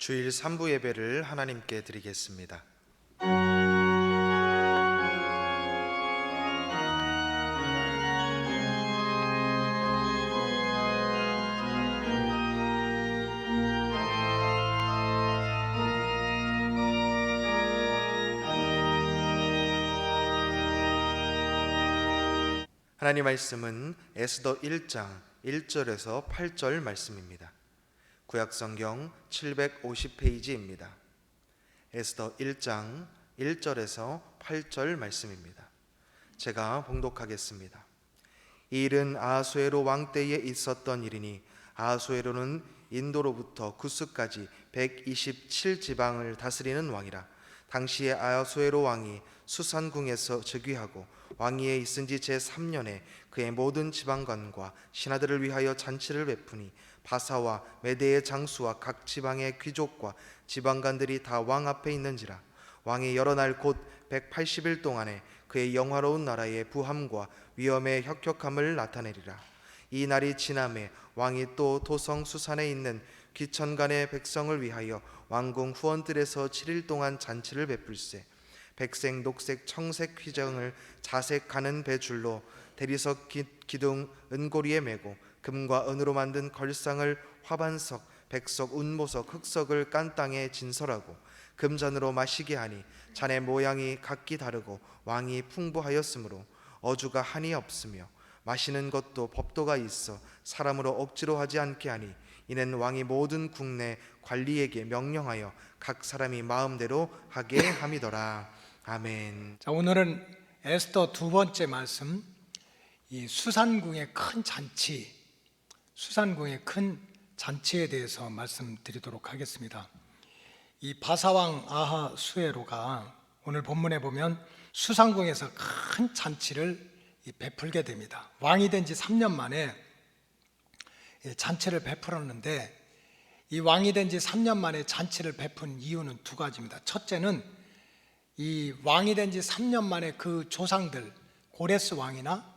주일 3부 예배를 하나님께 드리겠습니다. 하나님 말씀은 에스더 1장 1절에서 8절 말씀입니다. 구약성경 750페이지입니다. 에스더 1장 1절에서 8절 말씀입니다. 제가 봉독하겠습니다. 이 일은 아하수에로 왕 때에 있었던 일이니 아하수에로는 인도로부터 구스까지 127지방을 다스리는 왕이라. 당시에 아하수에로 왕이 수산궁에서 즉위하고 왕위에 있은 지 제3년에 그의 모든 지방관과 신하들을 위하여 잔치를 베푸니 바사와 메대의 장수와 각 지방의 귀족과 지방관들이 다 왕 앞에 있는지라. 왕이 여러 날 곧 180일 동안에 그의 영화로운 나라의 부함과 위엄의 혁혁함을 나타내리라. 이 날이 지남에 왕이 또 도성 수산에 있는 귀천간의 백성을 위하여 왕궁 후원들에서 7일 동안 잔치를 베풀세. 백색, 녹색, 청색 휘장을 자색하는 배줄로 대리석 기둥 은고리에 메고 금과 은으로 만든 걸상을 화반석, 백석, 운보석, 흑석을 깐 땅에 진설하고 금잔으로 마시게 하니 잔의 모양이 각기 다르고 왕이 풍부하였으므로 어주가 한이 없으며 마시는 것도 법도가 있어 사람으로 억지로 하지 않게 하니 이는 왕이 모든 국내 관리에게 명령하여 각 사람이 마음대로 하게 함이더라. 아멘. 자, 오늘은 에스더 두 번째 말씀, 이 수산궁의 큰 잔치, 수산궁의 큰 잔치에 대해서 말씀드리도록 하겠습니다. 이 바사왕 아하수에로가 오늘 본문에 보면 수산궁에서 큰 잔치를 베풀게 됩니다. 왕이 된 지 3년 만에 잔치를 베풀었는데, 이 왕이 된 지 3년 만에 잔치를 베푼 이유는 두 가지입니다. 첫째는 이 왕이 된 지 3년 만에 그 조상들 고레스 왕이나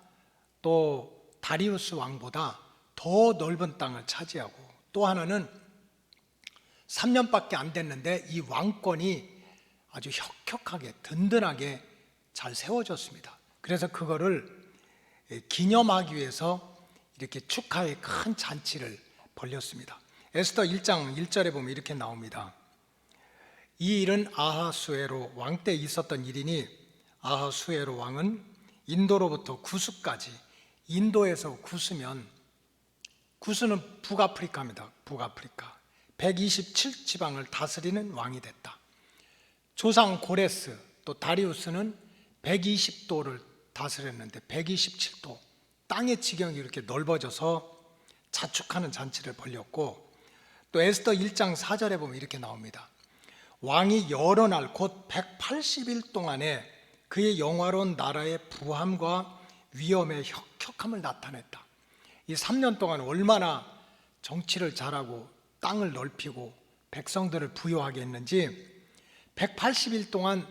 또 다리우스 왕보다 더 넓은 땅을 차지하고, 또 하나는 3년밖에 안 됐는데 이 왕권이 아주 혁혁하게 든든하게 잘 세워졌습니다. 그래서 그거를 기념하기 위해서 이렇게 축하의 큰 잔치를 벌였습니다. 에스더 1장 1절에 보면 이렇게 나옵니다. 이 일은 아하수에로 왕 때 있었던 일이니 아하수에로 왕은 인도로부터 구스까지, 인도에서 구스면, 구스는 북아프리카입니다. 북아프리카 127지방을 다스리는 왕이 됐다. 조상 고레스 또 다리우스는 120도를 다스렸는데 127도, 땅의 지경이 이렇게 넓어져서 자축하는 잔치를 벌였고, 또 에스더 1장 4절에 보면 이렇게 나옵니다. 왕이 여러 날 곧 180일 동안에 그의 영화로운 나라의 부함과 위엄의 혁혁함을 나타냈다. 이 3년 동안 얼마나 정치를 잘하고 땅을 넓히고 백성들을 부유하게 했는지, 180일 동안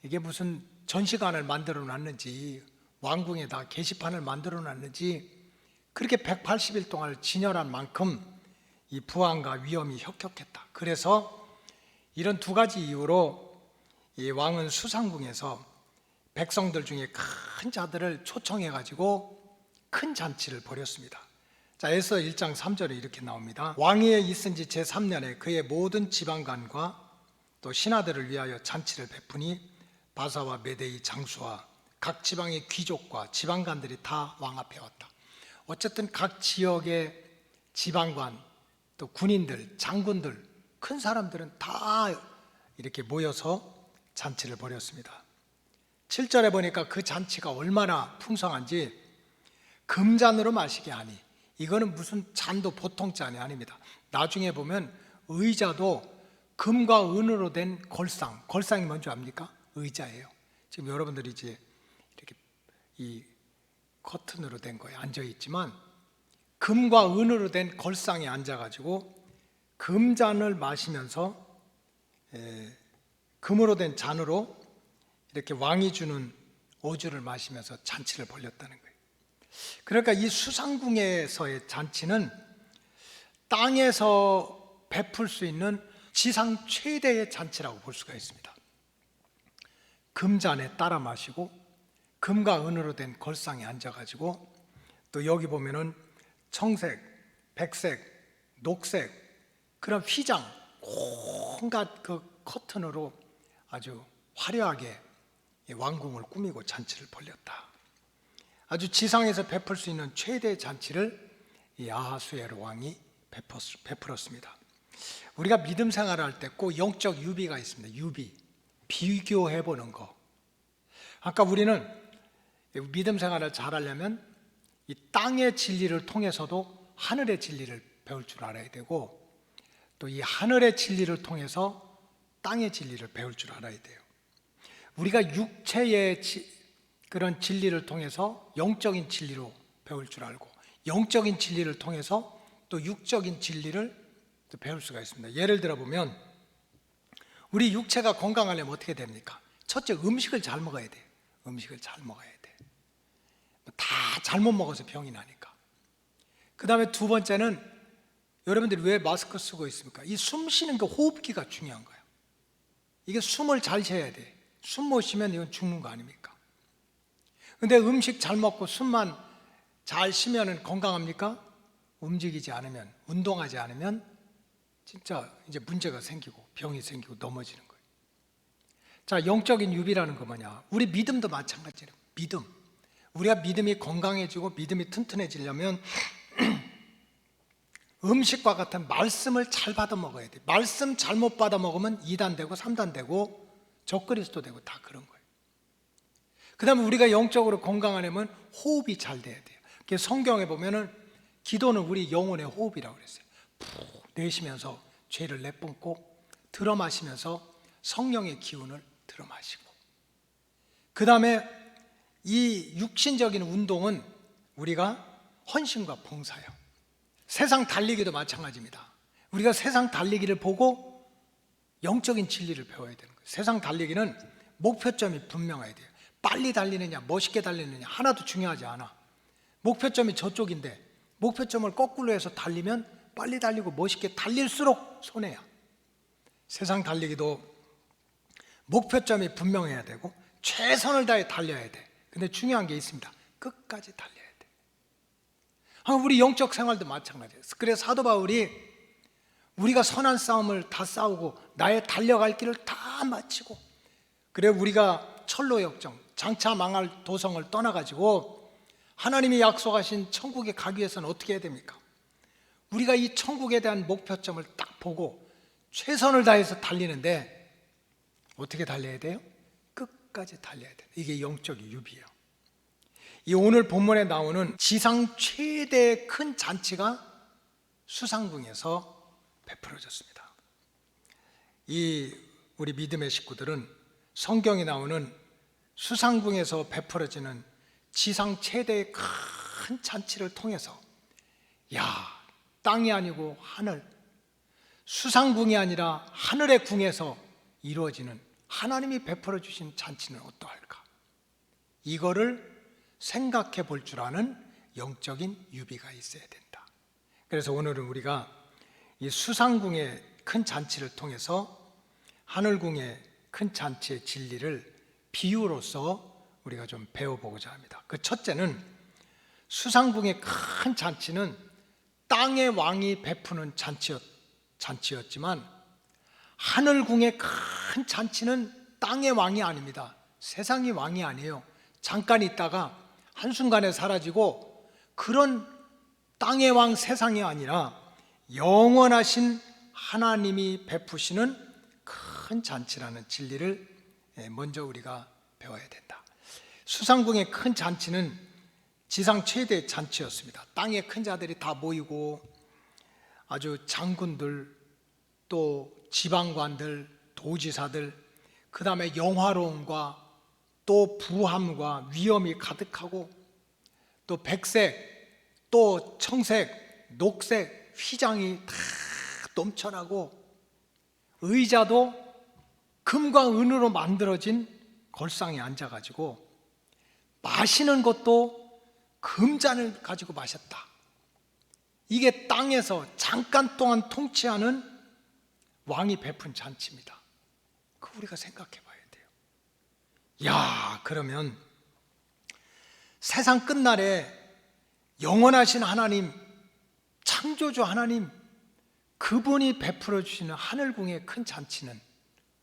이게 무슨 전시관을 만들어 놨는지, 왕궁에다 게시판을 만들어 놨는지, 그렇게 180일 동안을 진열한 만큼 이 부함과 위엄이 혁혁했다. 그래서 이런 두 가지 이유로 이 왕은 수산궁에서 백성들 중에 큰 자들을 초청해 가지고 큰 잔치를 벌였습니다. 자, 에스더 1장 3절에 이렇게 나옵니다. 왕위에 있은 지 제3년에 그의 모든 지방관과 또 신하들을 위하여 잔치를 베푸니 바사와 메대의 장수와 각 지방의 귀족과 지방관들이 다 왕 앞에 왔다. 어쨌든 각 지역의 지방관, 또 군인들, 장군들, 큰 사람들은 다 이렇게 모여서 잔치를 벌였습니다. 7절에 보니까 그 잔치가 얼마나 풍성한지, 금잔으로 마시게 하니, 이거는 무슨 잔도 보통 잔이 아닙니다. 나중에 보면 의자도 금과 은으로 된 걸상, 걸상이 뭔지 압니까? 의자예요. 지금 여러분들이 이제 이렇게 이 커튼으로 된 거에 앉아 있지만, 금과 은으로 된 걸상에 앉아가지고 금잔을 마시면서 금으로 된 잔으로 이렇게 왕이 주는 어주를 마시면서 잔치를 벌였다는 거예요. 그러니까 이 수산궁에서의 잔치는 땅에서 베풀 수 있는 지상 최대의 잔치라고 볼 수가 있습니다. 금잔에 따라 마시고 금과 은으로 된 걸상에 앉아가지고 또 여기 보면은 청색, 백색, 녹색 그런 휘장 온갖 그 커튼으로 아주 화려하게 이 왕궁을 꾸미고 잔치를 벌였다. 아주 지상에서 베풀 수 있는 최대의 잔치를 이 아하수에로 왕이 베풀었습니다. 우리가 믿음 생활을 할 때 꼭 영적 유비가 있습니다. 유비, 비교해 보는 거. 아까 우리는 믿음 생활을 잘하려면 이 땅의 진리를 통해서도 하늘의 진리를 배울 줄 알아야 되고, 또 이 하늘의 진리를 통해서 땅의 진리를 배울 줄 알아야 돼요. 우리가 육체의 그런 진리를 통해서 영적인 진리로 배울 줄 알고, 영적인 진리를 통해서 또 육적인 진리를 또 배울 수가 있습니다. 예를 들어 보면 우리 육체가 건강하려면 어떻게 됩니까? 첫째, 음식을 잘 먹어야 돼요. 음식을 잘 먹어야 돼. 다 잘못 먹어서 병이 나니까. 그 다음에 두 번째는, 여러분들이 왜 마스크 쓰고 있습니까? 이 숨 쉬는 그 호흡기가 중요한 거예요. 이게 숨을 잘 쉬어야 돼. 숨 못 쉬면 이건 죽는 거 아닙니까? 근데 음식 잘 먹고 숨만 잘 쉬면 건강합니까? 움직이지 않으면, 운동하지 않으면 진짜 이제 문제가 생기고 병이 생기고 넘어지는 거예요. 자, 영적인 유비라는 거 뭐냐? 우리 믿음도 마찬가지예요. 믿음. 우리가 믿음이 건강해지고 믿음이 튼튼해지려면 음식과 같은 말씀을 잘 받아 먹어야 돼. 말씀 잘못 받아 먹으면 2단 되고 3단 되고 적그리스도 되고 다 그런 거예요. 그 다음에 우리가 영적으로 건강하려면 호흡이 잘 돼야 돼요. 그래서 성경에 보면은 기도는 우리 영혼의 호흡이라고 그랬어요. 푹 내쉬면서 죄를 내뿜고, 들어 마시면서 성령의 기운을 들어 마시고, 그 다음에 이 육신적인 운동은 우리가 헌신과 봉사예요. 세상 달리기도 마찬가지입니다. 우리가 세상 달리기를 보고 영적인 진리를 배워야 되는 거예요. 세상 달리기는 목표점이 분명해야 돼요. 빨리 달리느냐 멋있게 달리느냐 하나도 중요하지 않아. 목표점이 저쪽인데 목표점을 거꾸로 해서 달리면 빨리 달리고 멋있게 달릴수록 손해야. 세상 달리기도 목표점이 분명해야 되고 최선을 다해 달려야 돼. 근데 중요한 게 있습니다. 끝까지 달려야 돼. 우리 영적 생활도 마찬가지예요. 그래서 사도 바울이 우리가 선한 싸움을 다 싸우고 나의 달려갈 길을 다 마치고, 그래 우리가 철로 역정 장차 망할 도성을 떠나가지고 하나님이 약속하신 천국에 가기 위해서는 어떻게 해야 됩니까? 우리가 이 천국에 대한 목표점을 딱 보고 최선을 다해서 달리는데 어떻게 달려야 돼요? 끝까지 달려야 돼요. 이게 영적 유비예요. 이 오늘 본문에 나오는 지상 최대의 큰 잔치가 수상궁에서 베풀어졌습니다. 이 우리 믿음의 식구들은 성경에 나오는 수상궁에서 베풀어지는 지상 최대의 큰 잔치를 통해서, 야, 땅이 아니고 하늘, 수상궁이 아니라 하늘의 궁에서 이루어지는 하나님이 베풀어 주신 잔치는 어떠할까? 이거를 생각해 볼 줄 아는 영적인 유비가 있어야 된다. 그래서 오늘은 우리가 이 수상궁의 큰 잔치를 통해서 하늘궁의 큰 잔치의 진리를 비유로서 우리가 좀 배워보고자 합니다. 그 첫째는, 수상궁의 큰 잔치는 땅의 왕이 베푸는 잔치였지만 하늘궁의 큰 잔치는 땅의 왕이 아닙니다. 세상의 왕이 아니에요. 잠깐 있다가 한순간에 사라지고, 그런 땅의 왕 세상이 아니라 영원하신 하나님이 베푸시는 큰 잔치라는 진리를 먼저 우리가 배워야 된다. 수상궁의 큰 잔치는 지상 최대의 잔치였습니다. 땅의 큰 자들이 다 모이고 아주 장군들, 또 지방관들, 도지사들, 그 다음에 영화로움과 또 부함과 위엄이 가득하고, 또 백색, 또 청색, 녹색 휘장이 다 넘쳐나고, 의자도 금과 은으로 만들어진 걸상에 앉아가지고 마시는 것도 금잔을 가지고 마셨다. 이게 땅에서 잠깐 동안 통치하는 왕이 베푼 잔치입니다. 그거 우리가 생각해 봐야 돼요. 야, 그러면 세상 끝날에 영원하신 하나님, 창조주 하나님, 그분이 베풀어 주시는 하늘궁의 큰 잔치는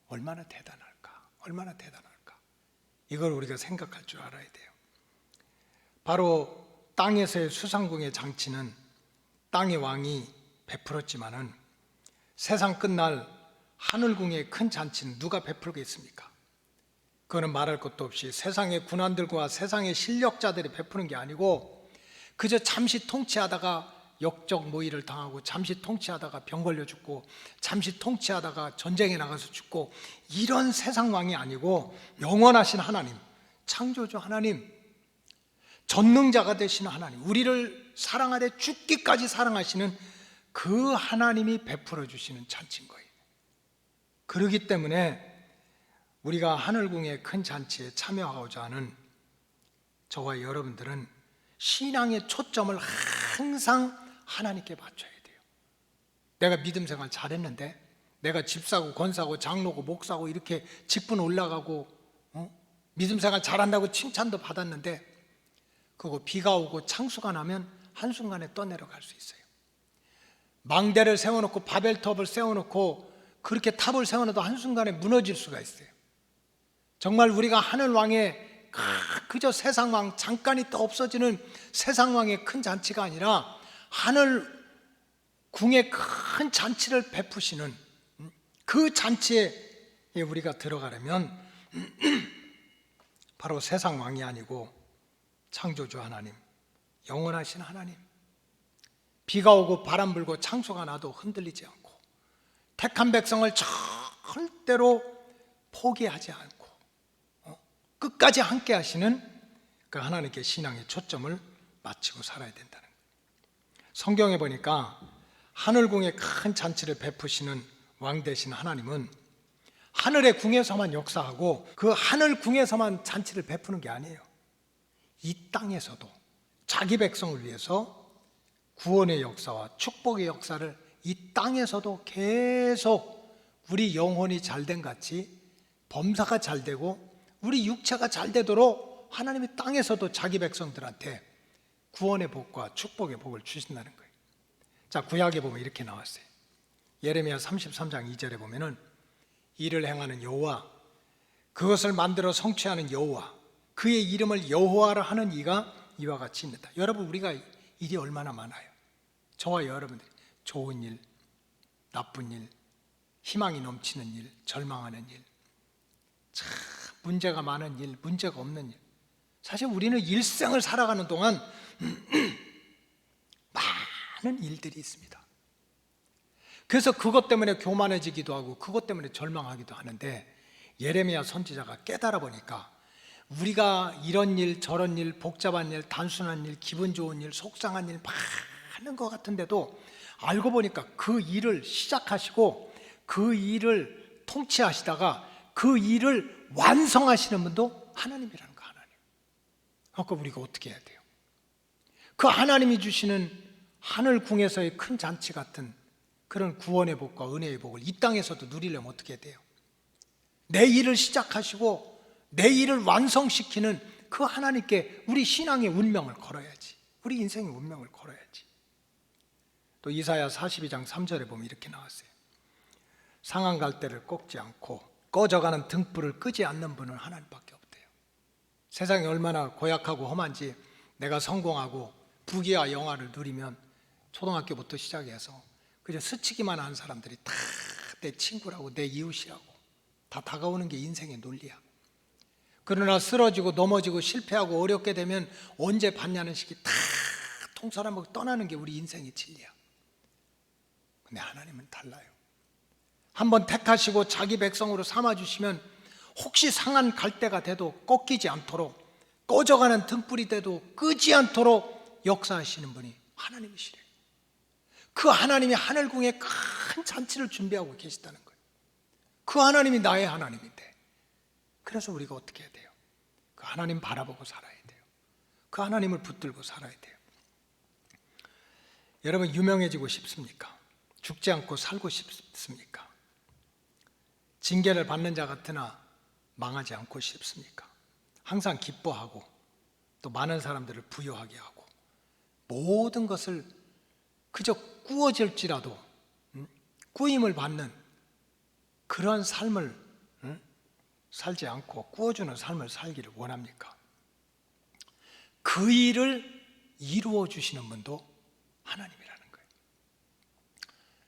얼마나 대단할까? 얼마나 대단할까? 이걸 우리가 생각할 줄 알아야 돼요. 바로 땅에서의 수상궁의 장치는 땅의 왕이 베풀었지만은 세상 끝날 하늘궁의 큰 잔치는 누가 베풀겠습니까? 그거는 말할 것도 없이 세상의 군안들과 세상의 실력자들이 베푸는 게 아니고 그저 잠시 통치하다가 역적 모의를 당하고 잠시 통치하다가 병 걸려 죽고 잠시 통치하다가 전쟁에 나가서 죽고 이런 세상 왕이 아니고 영원하신 하나님, 창조주 하나님, 전능자가 되시는 하나님, 우리를 사랑하되 죽기까지 사랑하시는 그 하나님이 베풀어 주시는 잔치인 거예요. 그렇기 때문에 우리가 하늘궁의 큰 잔치에 참여하고자 하는 저와 여러분들은 신앙의 초점을 항상 하나님께 맞춰야 돼요. 내가 믿음 생활 잘했는데, 내가 집사고 권사고 장로고 목사고 이렇게 직분 올라가고 믿음 생활 잘한다고 칭찬도 받았는데 그거 비가 오고 창수가 나면 한순간에 떠내려갈 수 있어요. 망대를 세워놓고 바벨탑을 세워놓고 그렇게 탑을 세워놔도 한순간에 무너질 수가 있어요. 정말 우리가 하늘왕의 그저 세상왕, 잠깐 있다 없어지는 세상왕의 큰 잔치가 아니라 하늘 궁의 큰 잔치를 베푸시는 그 잔치에 우리가 들어가려면 바로 세상왕이 아니고 창조주 하나님, 영원하신 하나님, 비가 오고 바람 불고 창수가 나도 흔들리지 않고 택한 백성을 절대로 포기하지 않고 끝까지 함께 하시는 그 하나님께 신앙의 초점을 맞추고 살아야 된다는 거예요. 성경에 보니까 하늘궁의 큰 잔치를 베푸시는 왕 되신 하나님은 하늘의 궁에서만 역사하고 그 하늘궁에서만 잔치를 베푸는 게 아니에요. 이 땅에서도 자기 백성을 위해서 구원의 역사와 축복의 역사를 이 땅에서도 계속 우리 영혼이 잘된 같이 범사가 잘 되고 우리 육체가 잘 되도록 하나님이 땅에서도 자기 백성들한테 구원의 복과 축복의 복을 주신다는 거예요. 자, 구약에 보면 이렇게 나왔어요. 예레미야 33장 2절에 보면은 일을 행하는 여호와, 그것을 만들어 성취하는 여호와, 그의 이름을 여호와라 하는 이가 이와 같이 있다. 여러분, 우리가 일이 얼마나 많아요. 저와 여러분들이 좋은 일, 나쁜 일, 희망이 넘치는 일, 절망하는 일, 참 문제가 많은 일, 문제가 없는 일. 사실 우리는 일생을 살아가는 동안 많은 일들이 있습니다. 그래서 그것 때문에 교만해지기도 하고 그것 때문에 절망하기도 하는데 예레미야 선지자가 깨달아 보니까 우리가 이런 일 저런 일 복잡한 일 단순한 일 기분 좋은 일 속상한 일 많은 것 같은데도 알고 보니까 그 일을 시작하시고 그 일을 통치하시다가 그 일을 완성하시는 분도 하나님이라는 거. 하나님. 아까 우리가 어떻게 해야 돼요? 그 하나님이 주시는 하늘 궁에서의 큰 잔치 같은 그런 구원의 복과 은혜의 복을 이 땅에서도 누리려면 어떻게 해야 돼요? 내 일을 시작하시고 내 일을 완성시키는 그 하나님께 우리 신앙의 운명을 걸어야지. 우리 인생의 운명을 걸어야지. 또 이사야 42장 3절에 보면 이렇게 나왔어요. 상한 갈대를 꺾지 않고 꺼져가는 등불을 끄지 않는 분은 하나님밖에 없대요. 세상이 얼마나 고약하고 험한지 내가 성공하고 부귀와 영화를 누리면 초등학교부터 시작해서 그저 스치기만 한 사람들이 다 내 친구라고 내 이웃이라고 다 다가오는 게 인생의 논리야. 그러나 쓰러지고 넘어지고 실패하고 어렵게 되면 언제 받냐는 식이 다 통살아먹고 떠나는 게 우리 인생의 진리야. 근데 하나님은 달라요. 한번 택하시고 자기 백성으로 삼아주시면 혹시 상한 갈대가 돼도 꺾이지 않도록 꺼져가는 등불이 돼도 끄지 않도록 역사하시는 분이 하나님이시래요. 그 하나님이 하늘궁에 큰 잔치를 준비하고 계시다는 거예요. 그 하나님이 나의 하나님인데 그래서 우리가 어떻게 해야 돼요? 그 하나님 바라보고 살아야 돼요. 그 하나님을 붙들고 살아야 돼요. 여러분, 유명해지고 싶습니까? 죽지 않고 살고 싶습니까? 징계를 받는 자 같으나 망하지 않고 싶습니까? 항상 기뻐하고 또 많은 사람들을 부유하게 하고 모든 것을 그저 꾸어질지라도 꾸임을 받는 그런 삶을 살지 않고 꾸어주는 삶을 살기를 원합니까? 그 일을 이루어 주시는 분도 하나님이라는 거예요.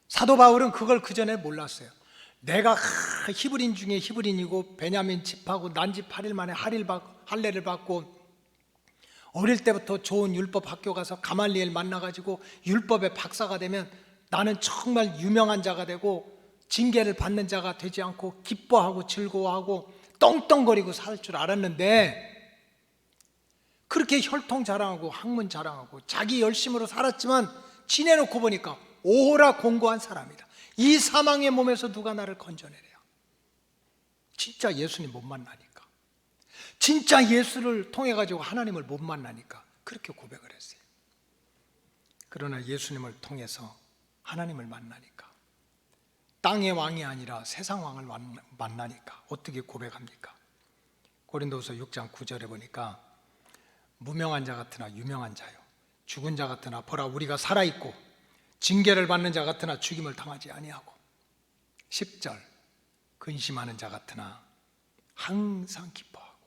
사도 바울은 그걸 그 전에 몰랐어요. 내가 히브리인 중에 히브리인이고 베냐민 집하고 난지 8일 만에 할례를 받고 어릴 때부터 좋은 율법 학교 가서 가말리엘 만나가지고 율법의 박사가 되면 나는 정말 유명한 자가 되고 징계를 받는 자가 되지 않고 기뻐하고 즐거워하고 떵떵거리고 살 줄 알았는데, 그렇게 혈통 자랑하고 학문 자랑하고 자기 열심으로 살았지만 지내놓고 보니까 오호라 공고한 사람이다. 이 사망의 몸에서 누가 나를 건져내랴. 진짜 예수님 못 만나니까, 진짜 예수를 통해 가지고 하나님을 못 만나니까 그렇게 고백을 했어요. 그러나 예수님을 통해서 하나님을 만나니까, 땅의 왕이 아니라 세상 왕을 만나니까 어떻게 고백합니까? 고린도후서 6장 9절에 보니까 무명한 자 같으나 유명한 자요, 죽은 자 같으나 보라 우리가 살아있고 징계를 받는 자 같으나 죽임을 당하지 아니하고, 10절 근심하는 자 같으나 항상 기뻐하고,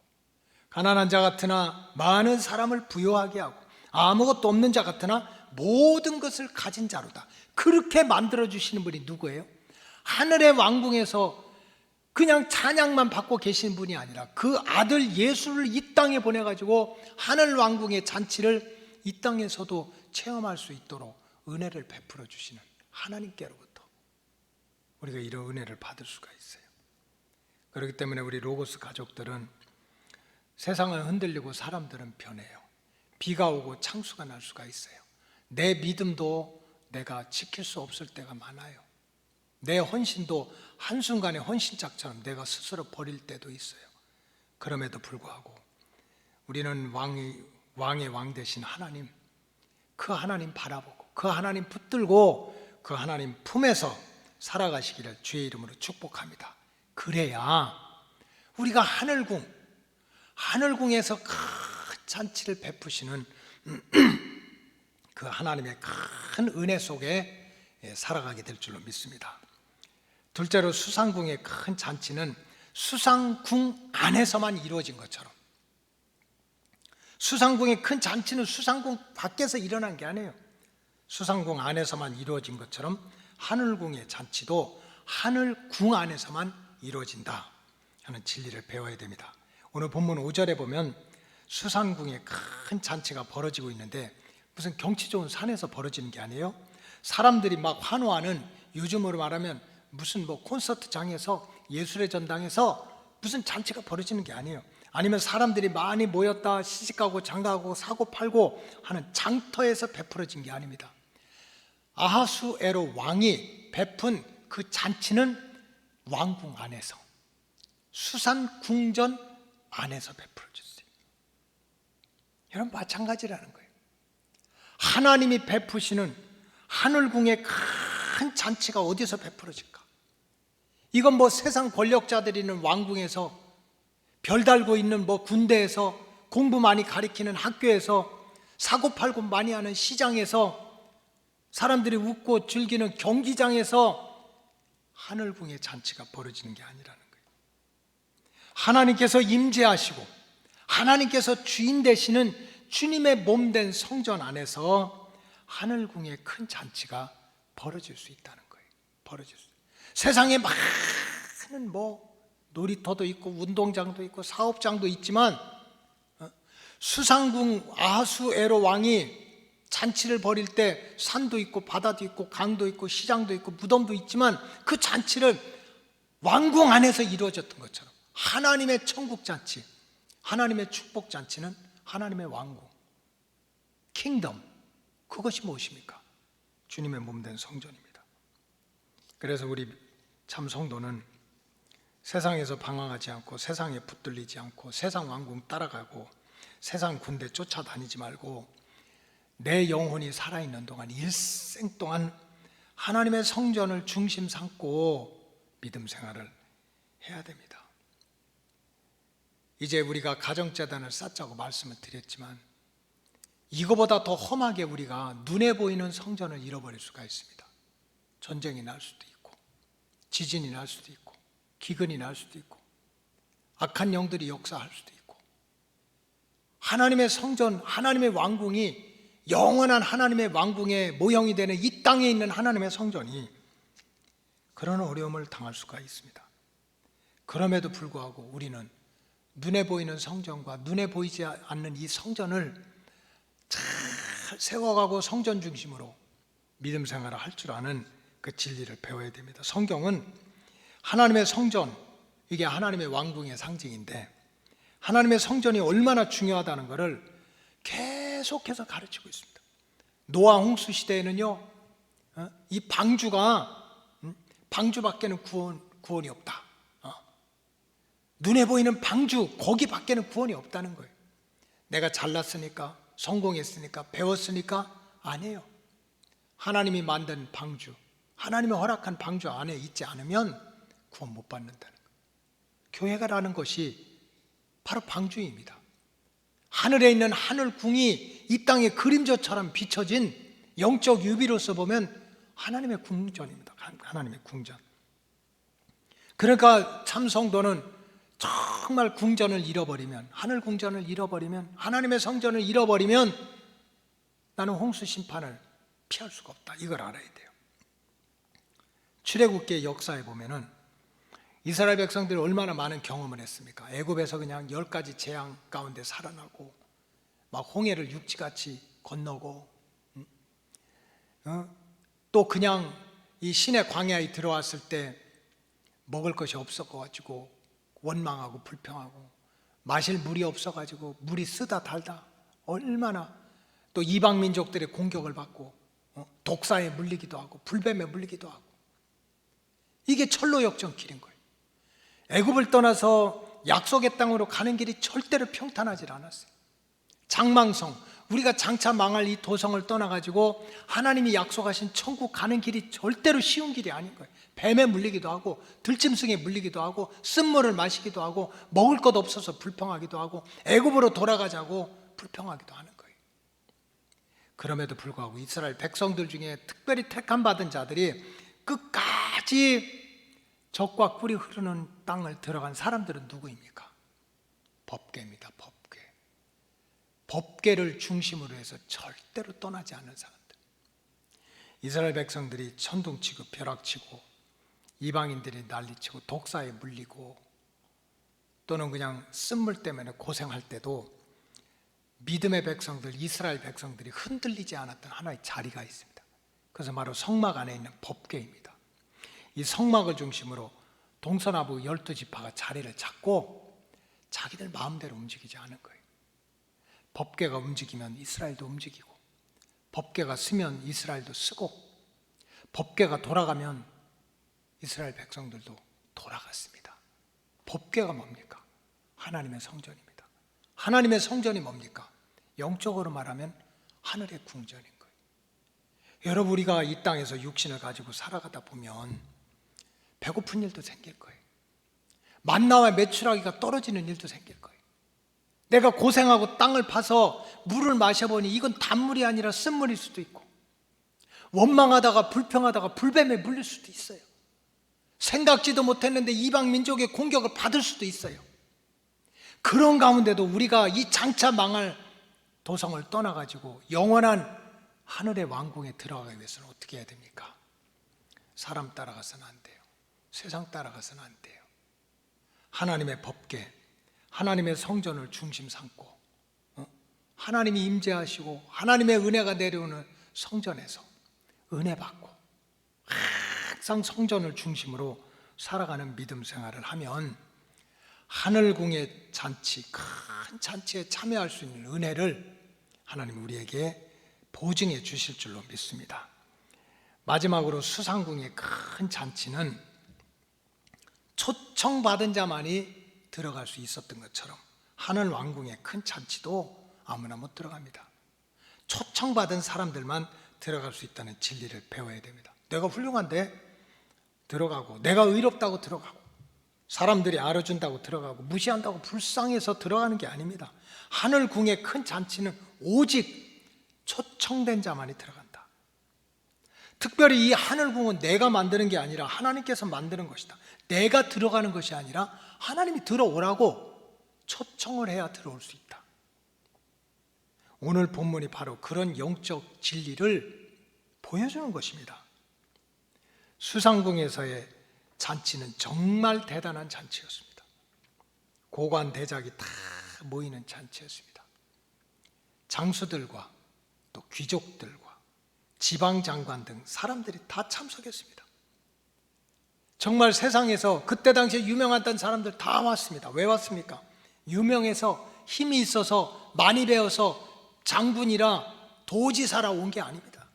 가난한 자 같으나 많은 사람을 부유하게 하고, 아무것도 없는 자 같으나 모든 것을 가진 자로다. 그렇게 만들어주시는 분이 누구예요? 하늘의 왕궁에서 그냥 찬양만 받고 계신 분이 아니라 그 아들 예수를 이 땅에 보내가지고 하늘 왕궁의 잔치를 이 땅에서도 체험할 수 있도록 은혜를 베풀어 주시는 하나님께로부터 우리가 이런 은혜를 받을 수가 있어요. 그렇기 때문에 우리 로고스 가족들은 세상은 흔들리고 사람들은 변해요. 비가 오고 창수가 날 수가 있어요. 내 믿음도 내가 지킬 수 없을 때가 많아요. 내 헌신도 한순간의 헌신짝처럼 내가 스스로 버릴 때도 있어요. 그럼에도 불구하고 우리는 왕의 왕 되신 하나님, 그 하나님 바라보고 그 하나님 붙들고 그 하나님 품에서 살아가시기를 주의 이름으로 축복합니다. 그래야 우리가 하늘궁에서 큰 잔치를 베푸시는 그 하나님의 큰 은혜 속에 살아가게 될 줄로 믿습니다. 둘째로, 수상궁의 큰 잔치는 수상궁 안에서만 이루어진 것처럼, 수상궁의 큰 잔치는 수상궁 밖에서 일어난 게 아니에요. 수상궁 안에서만 이루어진 것처럼 하늘궁의 잔치도 하늘궁 안에서만 이루어진다 하는 진리를 배워야 됩니다. 오늘 본문 5절에 보면 수상궁의 큰 잔치가 벌어지고 있는데, 무슨 경치 좋은 산에서 벌어지는 게 아니에요. 사람들이 막 환호하는, 요즘으로 말하면 무슨 콘서트장에서, 예술의 전당에서 무슨 잔치가 벌어지는 게 아니에요. 아니면 사람들이 많이 모였다 시집가고 장가가고 사고 팔고 하는 장터에서 베풀어진 게 아닙니다. 아하수에로 왕이 베푼 그 잔치는 왕궁 안에서, 수산궁전 안에서 베풀어졌어요. 여러분, 마찬가지라는 거예요. 하나님이 베푸시는 하늘궁의 큰 잔치가 어디서 베풀어질까? 이건 세상 권력자들이 있는 왕궁에서, 별 달고 있는 군대에서, 공부 많이 가리키는 학교에서, 사고팔고 많이 하는 시장에서, 사람들이 웃고 즐기는 경기장에서 하늘궁의 잔치가 벌어지는 게 아니라는 거예요. 하나님께서 임재하시고 하나님께서 주인 되시는 주님의 몸된 성전 안에서 하늘궁의 큰 잔치가 벌어질 수 있다는 거예요. 벌어질 수 있어요. 세상에 많은 놀이터도 있고 운동장도 있고 사업장도 있지만, 수상궁 아하수에로 왕이 잔치를 벌일 때 산도 있고 바다도 있고 강도 있고 시장도 있고 무덤도 있지만, 그 잔치를 왕궁 안에서 이루어졌던 것처럼 하나님의 천국 잔치, 하나님의 축복 잔치는 하나님의 왕궁, 킹덤, 그것이 무엇입니까? 주님의 몸된 성전입니다. 그래서 우리 참 성도는 세상에서 방황하지 않고, 세상에 붙들리지 않고, 세상 왕궁 따라가고 세상 군대 쫓아다니지 말고, 내 영혼이 살아있는 동안, 일생 동안 하나님의 성전을 중심 삼고 믿음 생활을 해야 됩니다. 이제 우리가 가정재단을 쌓자고 말씀을 드렸지만 이거보다 더 험하게 우리가 눈에 보이는 성전을 잃어버릴 수가 있습니다. 전쟁이 날 수도 있고 지진이 날 수도 있고 기근이 날 수도 있고 악한 영들이 역사할 수도 있고 하나님의 성전, 하나님의 왕궁이 영원한 하나님의 왕궁의 모형이 되는 이 땅에 있는 하나님의 성전이 그런 어려움을 당할 수가 있습니다. 그럼에도 불구하고 우리는 눈에 보이는 성전과 눈에 보이지 않는 이 성전을 잘 세워가고 성전 중심으로 믿음 생활을 할 줄 아는 그 진리를 배워야 됩니다. 성경은 하나님의 성전, 이게 하나님의 왕궁의 상징인데 하나님의 성전이 얼마나 중요하다는 것을 계속해서 가르치고 있습니다. 노아 홍수 시대에는요, 이 방주밖에는 구원이 없다. 눈에 보이는 방주, 거기밖에는 구원이 없다는 거예요. 내가 잘났으니까, 성공했으니까, 배웠으니까 아니에요. 하나님이 만든 방주, 하나님이 허락한 방주 안에 있지 않으면 구원 못 받는다는 거예요. 교회가라는 것이 바로 방주입니다. 하늘에 있는 하늘궁이 이 땅의 그림자처럼 비춰진 영적 유비로서 보면 하나님의 궁전입니다. 하나님의 궁전. 그러니까 참 성도는 정말 궁전을 잃어버리면, 하늘 궁전을 잃어버리면, 하나님의 성전을 잃어버리면 나는 홍수 심판을 피할 수가 없다. 이걸 알아야 돼요. 출애굽기의 역사에 보면은 이스라엘 백성들이 얼마나 많은 경험을 했습니까? 애굽에서 그냥 10가지 재앙 가운데 살아나고 막 홍해를 육지같이 건너고 또 그냥 이 신의 광야에 들어왔을 때 먹을 것이 없어가지고 원망하고 불평하고 마실 물이 없어가지고 물이 쓰다 달다 얼마나 또 이방 민족들의 공격을 받고 독사에 물리기도 하고 불뱀에 물리기도 하고 이게 철로 역전길인 거예요. 애굽을 떠나서 약속의 땅으로 가는 길이 절대로 평탄하지 않았어요. 장망성, 우리가 장차 망할 이 도성을 떠나가지고 하나님이 약속하신 천국 가는 길이 절대로 쉬운 길이 아닌 거예요. 뱀에 물리기도 하고 들짐승에 물리기도 하고 쓴물을 마시기도 하고 먹을 것 없어서 불평하기도 하고 애굽으로 돌아가자고 불평하기도 하는 거예요. 그럼에도 불구하고 이스라엘 백성들 중에 특별히 택함 받은 자들이 끝까지 젖과 꿀이 흐르는 땅을 들어간 사람들은 누구입니까? 법궤입니다. 법궤. 법궤를 중심으로 해서 절대로 떠나지 않는 사람들. 이스라엘 백성들이 천둥치고 벼락치고 이방인들이 난리치고 독사에 물리고 또는 그냥 쓴물 때문에 고생할 때도 믿음의 백성들, 이스라엘 백성들이 흔들리지 않았던 하나의 자리가 있습니다. 그래서 바로 성막 안에 있는 법궤입니다. 이 성막을 중심으로 동서남북 12지파가 자리를 잡고 자기들 마음대로 움직이지 않은 거예요. 법궤가 움직이면 이스라엘도 움직이고 법궤가 쓰면 이스라엘도 쓰고 법궤가 돌아가면 이스라엘 백성들도 돌아갔습니다. 법궤가 뭡니까? 하나님의 성전입니다. 하나님의 성전이 뭡니까? 영적으로 말하면 하늘의 궁전인 거예요. 여러분, 우리가 이 땅에서 육신을 가지고 살아가다 보면 배고픈 일도 생길 거예요. 만나와 메추라기가 떨어지는 일도 생길 거예요. 내가 고생하고 땅을 파서 물을 마셔보니 이건 단물이 아니라 쓴물일 수도 있고 원망하다가 불평하다가 불뱀에 물릴 수도 있어요. 생각지도 못했는데 이방 민족의 공격을 받을 수도 있어요. 그런 가운데도 우리가 이 장차 망할 도성을 떠나가지고 영원한 하늘의 왕궁에 들어가기 위해서는 어떻게 해야 됩니까? 사람 따라가서는 안 돼요. 세상 따라가서는 안 돼요. 하나님의 법궤, 하나님의 성전을 중심 삼고 하나님이 임재하시고 하나님의 은혜가 내려오는 성전에서 은혜 받고 항상 성전을 중심으로 살아가는 믿음 생활을 하면 하늘궁의 잔치, 큰 잔치에 참여할 수 있는 은혜를 하나님 우리에게 보증해 주실 줄로 믿습니다. 마지막으로 수상궁의 큰 잔치는 초청받은 자만이 들어갈 수 있었던 것처럼 하늘 왕궁의 큰 잔치도 아무나 못 들어갑니다. 초청받은 사람들만 들어갈 수 있다는 진리를 배워야 됩니다. 내가 훌륭한데 들어가고 내가 의롭다고 들어가고 사람들이 알아준다고 들어가고 무시한다고 불쌍해서 들어가는 게 아닙니다. 하늘 궁의 큰 잔치는 오직 초청된 자만이 들어간다. 특별히 이 하늘 궁은 내가 만드는 게 아니라 하나님께서 만드는 것이다. 내가 들어가는 것이 아니라 하나님이 들어오라고 초청을 해야 들어올 수 있다. 오늘 본문이 바로 그런 영적 진리를 보여주는 것입니다. 수상궁에서의 잔치는 정말 대단한 잔치였습니다. 고관 대작이 다 모이는 잔치였습니다. 장수들과 또 귀족들과 지방장관 등 사람들이 다 참석했습니다. 정말 세상에서 그때 당시에 유명했던 사람들 다 왔습니다. 왜 왔습니까? 유명해서 힘이 있어서 많이 배워서 장군이라 도지사라 온 게 아닙니다.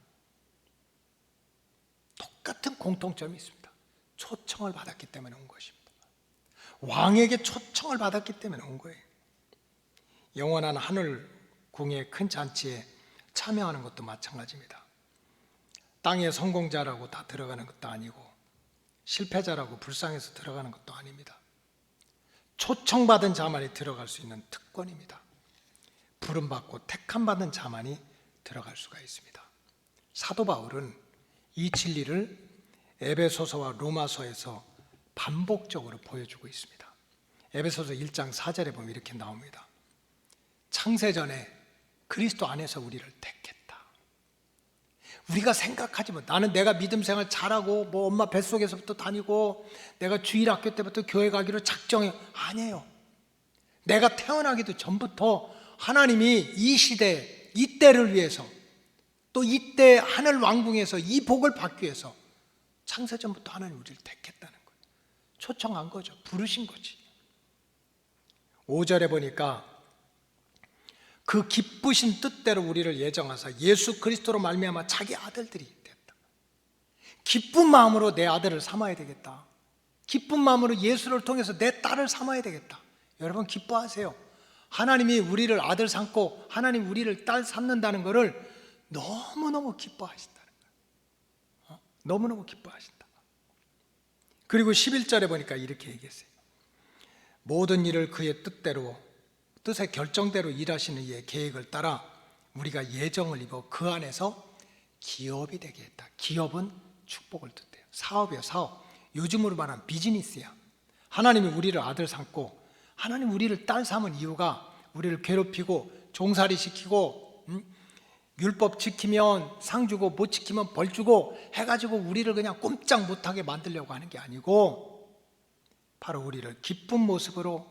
똑같은 공통점이 있습니다. 초청을 받았기 때문에 온 것입니다. 왕에게 초청을 받았기 때문에 온 거예요. 영원한 하늘 궁의 큰 잔치에 참여하는 것도 마찬가지입니다. 땅의 성공자라고 다 들어가는 것도 아니고 실패자라고 불쌍해서 들어가는 것도 아닙니다. 초청받은 자만이 들어갈 수 있는 특권입니다. 부름받고 택함받은 자만이 들어갈 수가 있습니다. 사도 바울은 이 진리를 에베소서와 로마서에서 반복적으로 보여주고 있습니다. 에베소서 1장 4절에 보면 이렇게 나옵니다. 창세전에 그리스도 안에서 우리를 택했다. 우리가 생각하지 못, 나는 내가 믿음 생활 잘하고 뭐 엄마 뱃속에서부터 다니고 내가 주일학교 때부터 교회 가기로 작정해. 아니에요. 내가 태어나기도 전부터 하나님이 이 시대, 이 때를 위해서 또 이때 하늘 왕궁에서 이 복을 받기 위해서 창세전부터 하나님 우리를 택했다는 거예요. 초청한 거죠. 부르신 거지. 5절에 보니까 그 기쁘신 뜻대로 우리를 예정하사 예수 그리스도로 말미암아 자기 아들들이 됐다. 기쁜 마음으로 내 아들을 삼아야 되겠다. 기쁜 마음으로 예수를 통해서 내 딸을 삼아야 되겠다. 여러분 기뻐하세요. 하나님이 우리를 아들 삼고 하나님 우리를 딸 삼는다는 것을 너무너무 기뻐하신다는 거예요. 너무너무 기뻐하신다. 그리고 11절에 보니까 이렇게 얘기했어요. 모든 일을 그의 뜻의 결정대로 일하시는 이의 계획을 따라 우리가 예정을 입어 그 안에서 기업이 되게 했다. 기업은 축복을 뜻해요. 사업이에요. 사업. 요즘으로 말하면 비즈니스야. 하나님이 우리를 아들 삼고 하나님 우리를 딸 삼은 이유가 우리를 괴롭히고 종살이 시키고 율법 지키면 상 주고 못 지키면 벌 주고 해가지고 우리를 그냥 꼼짝 못하게 만들려고 하는 게 아니고 바로 우리를 기쁜 모습으로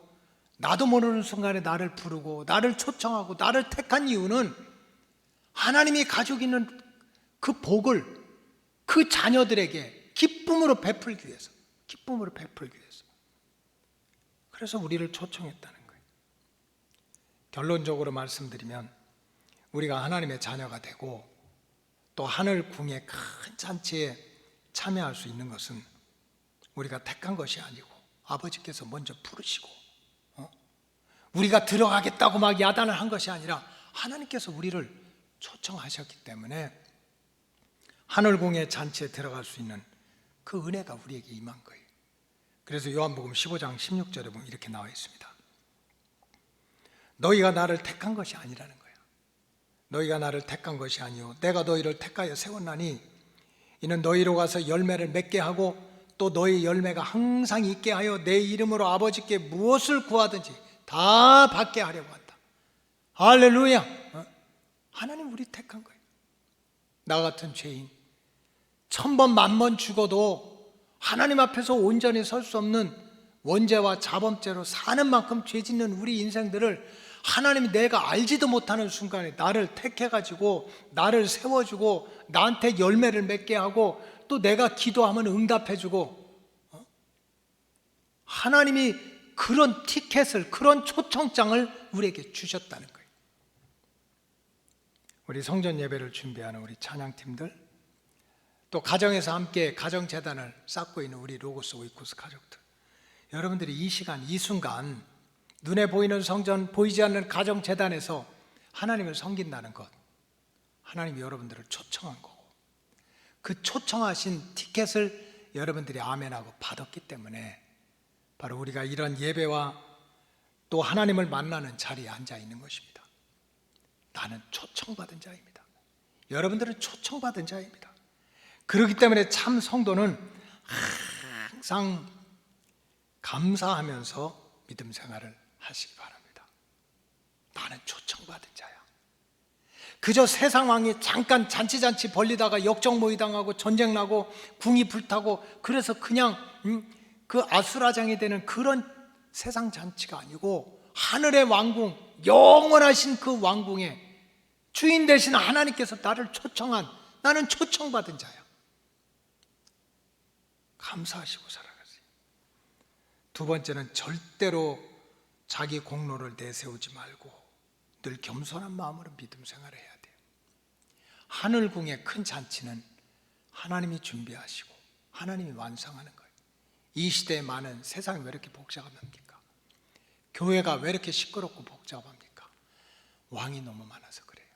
나도 모르는 순간에 나를 부르고 나를 초청하고 나를 택한 이유는 하나님이 가지고 있는 그 복을 그 자녀들에게 기쁨으로 베풀기 위해서, 기쁨으로 베풀기 위해서. 그래서 우리를 초청했다는 거예요. 결론적으로 말씀드리면 우리가 하나님의 자녀가 되고 또 하늘 궁의 큰 잔치에 참여할 수 있는 것은 우리가 택한 것이 아니고 아버지께서 먼저 부르시고 우리가 들어가겠다고 막 야단을 한 것이 아니라 하나님께서 우리를 초청하셨기 때문에 하늘궁의 잔치에 들어갈 수 있는 그 은혜가 우리에게 임한 거예요. 그래서 요한복음 15장 16절에 보면 이렇게 나와 있습니다. 너희가 나를 택한 것이 아니라는 거야. 너희가 나를 택한 것이 아니요 내가 너희를 택하여 세웠나니 이는 너희로 가서 열매를 맺게 하고 또 너희 열매가 항상 있게 하여 내 이름으로 아버지께 무엇을 구하든지 다 받게 하려고 한다. 할렐루야. 하나님 우리 택한 거예요. 나 같은 죄인 1000번 만번 죽어도 하나님 앞에서 온전히 설 수 없는 원죄와 자범죄로 사는 만큼 죄 짓는 우리 인생들을 하나님이 내가 알지도 못하는 순간에 나를 택해가지고 나를 세워주고 나한테 열매를 맺게 하고 또 내가 기도하면 응답해주고 하나님이 그런 티켓을, 그런 초청장을 우리에게 주셨다는 거예요. 우리 성전 예배를 준비하는 우리 찬양팀들, 또 가정에서 함께 가정재단을 쌓고 있는 우리 로고스 오이코스 가족들, 여러분들이 이 시간, 이 순간 눈에 보이는 성전, 보이지 않는 가정재단에서 하나님을 섬긴다는 것, 하나님이 여러분들을 초청한 거고 그 초청하신 티켓을 여러분들이 아멘하고 받았기 때문에 바로 우리가 이런 예배와 또 하나님을 만나는 자리에 앉아 있는 것입니다. 나는 초청받은 자입니다. 여러분들은 초청받은 자입니다. 그렇기 때문에 참 성도는 항상 감사하면서 믿음 생활을 하시기 바랍니다. 나는 초청받은 자야. 그저 세상 왕이 잠깐 잔치잔치 벌리다가 역정모의 당하고 전쟁 나고 궁이 불타고 그래서 그냥 그 아수라장이 되는 그런 세상 잔치가 아니고 하늘의 왕궁, 영원하신 그 왕궁에 주인 되신 하나님께서 나를 초청한, 나는 초청받은 자야. 감사하시고 살아가세요. 두 번째는 절대로 자기 공로를 내세우지 말고 늘 겸손한 마음으로 믿음 생활을 해야 돼요. 하늘궁의 큰 잔치는 하나님이 준비하시고 하나님이 완성하는 거예요. 이 시대에 많은 세상이 왜 이렇게 복잡합니까? 교회가 왜 이렇게 시끄럽고 복잡합니까? 왕이 너무 많아서 그래요.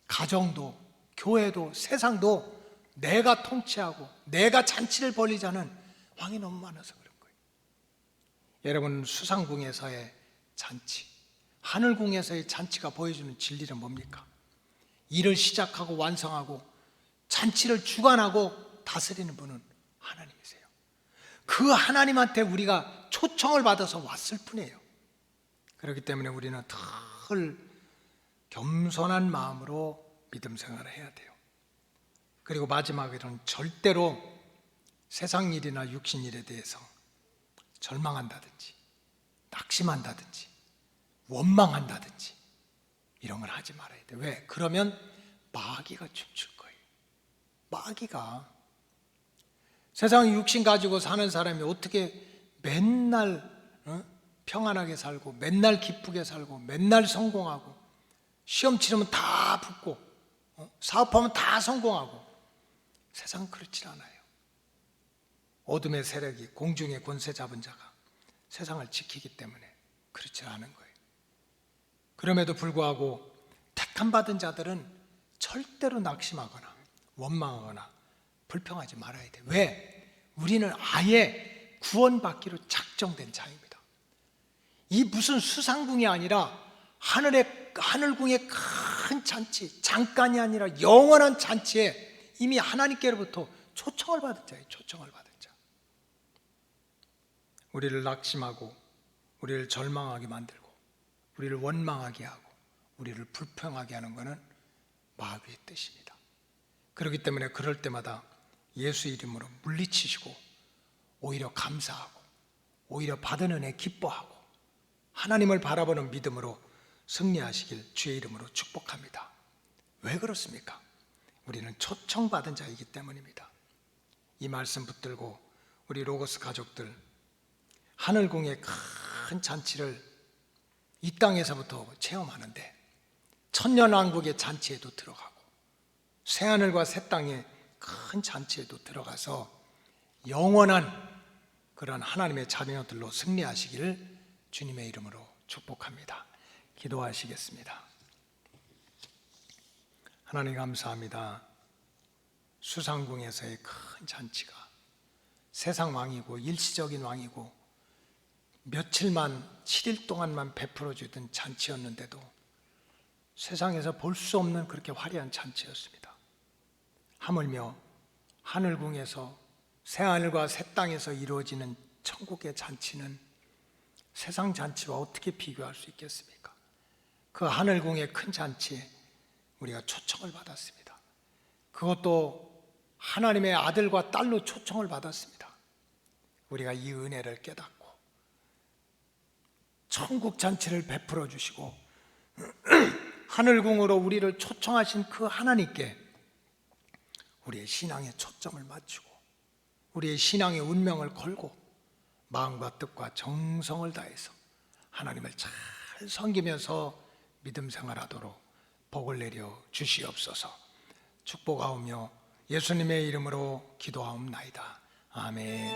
가정도, 교회도, 세상도 내가 통치하고 내가 잔치를 벌이자는 왕이 너무 많아서 그런 거예요. 여러분, 수상궁에서의 잔치, 하늘궁에서의 잔치가 보여주는 진리는 뭡니까? 일을 시작하고 완성하고 잔치를 주관하고 다스리는 분은 하나님이세요. 그 하나님한테 우리가 초청을 받아서 왔을 뿐이에요. 그렇기 때문에 우리는 늘 겸손한 마음으로 믿음 생활을 해야 돼요. 그리고 마지막으로는 절대로 세상 일이나 육신 일에 대해서 절망한다든지 낙심한다든지 원망한다든지 이런 걸 하지 말아야 돼. 왜? 그러면 마귀가 춤출 거예요. 마귀가 세상 육신 가지고 사는 사람이 어떻게 맨날 평안하게 살고 맨날 기쁘게 살고 맨날 성공하고 시험 치르면 다 붙고 사업하면 다 성공하고 세상은 그렇지 않아요. 어둠의 세력이 공중의 권세 잡은 자가 세상을 지키기 때문에 그렇지 않은 거예요. 그럼에도 불구하고 택함받은 자들은 절대로 낙심하거나 원망하거나 불평하지 말아야 돼요. 왜? 우리는 아예 구원받기로 작정된 자입니다. 이 무슨 수상궁이 아니라 하늘궁의 큰 잔치, 잠깐이 아니라 영원한 잔치에 이미 하나님께로부터 초청을 받은 자예요. 초청을 받은 자. 우리를 낙심하고 우리를 절망하게 만들고 우리를 원망하게 하고 우리를 불평하게 하는 것은 마귀의 뜻입니다. 그렇기 때문에 그럴 때마다 예수 이름으로 물리치시고 오히려 감사하고 오히려 받은 은혜 기뻐하고 하나님을 바라보는 믿음으로 승리하시길 주의 이름으로 축복합니다. 왜 그렇습니까? 우리는 초청받은 자이기 때문입니다. 이 말씀 붙들고 우리 로고스 가족들 하늘궁의 큰 잔치를 이 땅에서부터 체험하는데 천년왕국의 잔치에도 들어가고 새하늘과 새 땅의 큰 잔치에도 들어가서 영원한 그런 하나님의 자녀들로 승리하시기를 주님의 이름으로 축복합니다. 기도하시겠습니다. 하나님 감사합니다. 수상궁에서의 큰 잔치가 세상 왕이고 일시적인 왕이고 며칠만 7일 동안만 베풀어 주던 잔치였는데도 세상에서 볼 수 없는 그렇게 화려한 잔치였습니다. 하물며 하늘궁에서 새하늘과 새 땅에서 이루어지는 천국의 잔치는 세상 잔치와 어떻게 비교할 수 있겠습니까? 그 하늘궁의 큰 잔치에 우리가 초청을 받았습니다. 그것도 하나님의 아들과 딸로 초청을 받았습니다. 우리가 이 은혜를 깨닫고 천국 잔치를 베풀어 주시고 하늘궁으로 우리를 초청하신 그 하나님께 우리의 신앙의 초점을 맞추고 우리의 신앙의 운명을 걸고 마음과 뜻과 정성을 다해서 하나님을 잘 섬기면서 믿음 생활하도록 복을 내려 주시옵소서. 축복하오며 예수님의 이름으로 기도하옵나이다. 아멘.